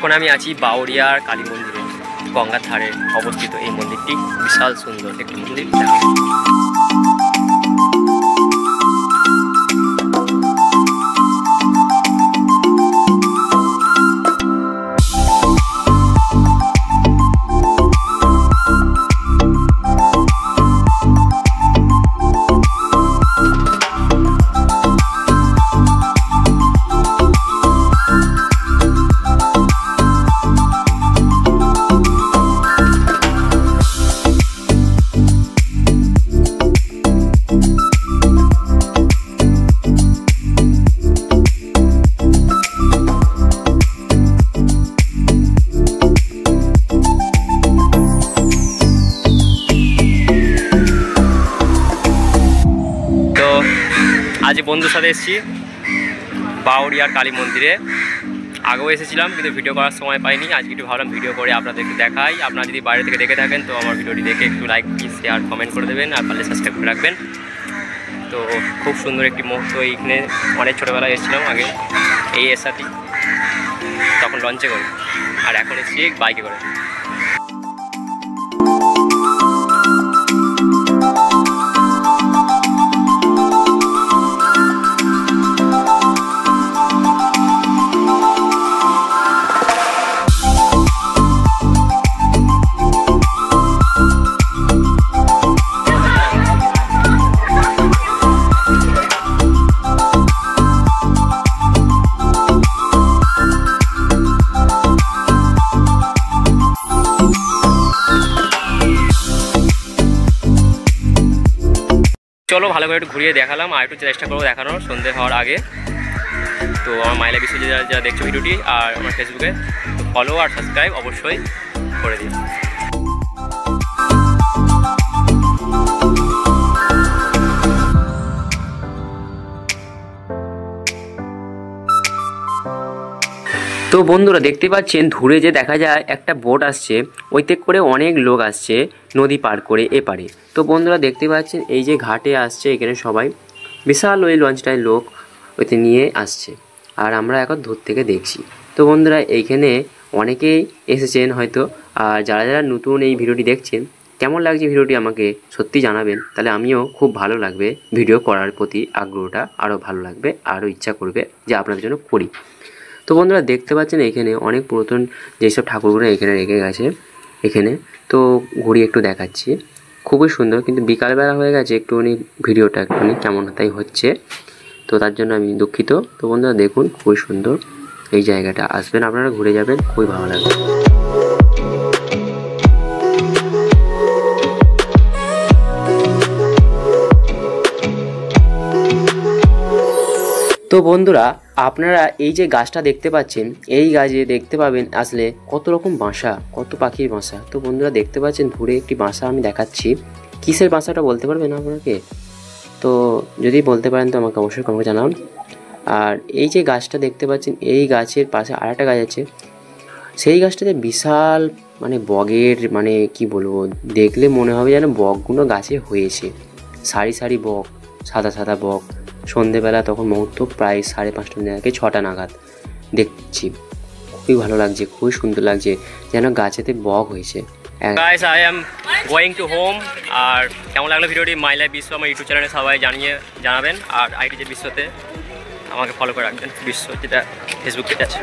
এখন আমি আছি বাউরিয়ার কালী মন্দিরে, গঙ্গার ধারে অবস্থিত এই মন্দিরটি বিশাল সুন্দর একটি মন্দির। আজ বন্ধুর সাথে এসেছি বাউরিয়ার কালী মন্দিরে। আগেও এসেছিলাম কিন্তু ভিডিও করার সময় পাইনি, আজকে একটু ভাবলাম ভিডিও করে আপনাদেরকে দেখাই। আপনারা যদি বাইরে থেকে দেখে থাকেন তো আমার ভিডিওটি দেখে একটু লাইক শেয়ার কমেন্ট করে দেবেন, আর পারলে সাবস্ক্রাইব করে রাখবেন। তো খুব সুন্দর একটি মুহূর্ত। এইখানে অনেক ছোটোবেলায় এসেছিলাম আগে এই এর সাথে, তখন লঞ্চে করে, আর এখন এসেছি বাইকে করে। চলো ভালো করে একটু ঘুরিয়ে দেখালাম, আর একটু চেষ্টা করবো দেখানোর সন্ধ্যে হওয়ার আগে। তো আমার মাইলা বিশ্ব যারা দেখছো ভিডিওটি আর আমার ফেসবুকে, তো ফলো আর সাবস্ক্রাইব অবশ্যই করে দিন। তো বন্ধুরা দেখতে পাচ্ছেন দূরে যে দেখা যায় একটা বোট আসছে, ওইতে করে অনেক লোক আসছে নদী পার করে এপারে। তো বন্ধুরা দেখতে পাচ্ছেন এই যে ঘাটে আসছে, এখানে সবাই বিশাল ওই লঞ্চটায় লোক ওইতে নিয়ে আসছে, আর আমরা এখন দূর থেকে দেখছি। তো বন্ধুরা এইখানে অনেকেই এসেছেন হয়তো, আর যারা যারা নতুন এই ভিডিওটি দেখছেন কেমন লাগছে ভিডিওটি আমাকে সত্যি জানাবেন, তাহলে আমিও খুব ভালো লাগবে, ভিডিও করার প্রতি আগ্রহটা আরও ভালো লাগবে, আরও ইচ্ছা করবে যে আপনাদের জন্য করি। তো বন্ধুরা দেখতে পাচ্ছেন এখানে অনেক পুরাতন যেসব ঠাকুরগুলো এখানে রেখে গেছে এখানে, তো ঘুরিয়ে একটু দেখাচ্ছি। খুবই সুন্দর, কিন্তু বিকালবেলা হয়ে গেছে, একটুখানি ভিডিওটা একটুখানি কেমন তাই হচ্ছে, তো তার জন্য আমি দুঃখিত। তো বন্ধুরা দেখুন খুবই সুন্দর এই জায়গাটা, আসবেন আপনারা ঘুরে যাবেন, খুবই ভালো লাগবে। তো বন্ধুরা আপনারা এই যে গাছটা দেখতে পাচ্ছেন, এই গাছে দেখতে পাবেন আসলে কত রকম বাসা, কত পাখির বাসা। তো বন্ধুরা দেখতে পাচ্ছেন দূরে একটি বাসা আমি দেখাচ্ছি, কিসের বাসাটা বলতে পারবেন আপনাকে? তো যদি বলতে পারেন তো আমাকে অবশ্যই কমেন্টে জানান। আর এই যে গাছটা দেখতে পাচ্ছেন, এই গাছের পাশে আরেকটা গাছ আছে, সেই গাছটাতে বিশাল মানে বগের, মানে কি বলবো, দেখলে মনে হবে যেন বকগুলো গাছে হয়েছে, সারি সারি বক, সাদা সাদা বক। সন্ধেবেলা তখন মুহূর্ত প্রায় 5:30 থেকে 6টা নাগাদ দেখছি, খুবই ভালো লাগছে, খুবই সুন্দর লাগছে, যেন গাছেতে বক হয়েছে। Guys I am going to home. আর কেমন লাগলো ভিডিওটি মাই লাইফ বিশ্ব আমার ইউটিউব চ্যানেলে সবাই জানাবেন, আর আইটি যে বিশ্বতে আমাকে ফলো করে রাখবেন, বিশ্ব যেটা ফেসবুক পেজ আছে।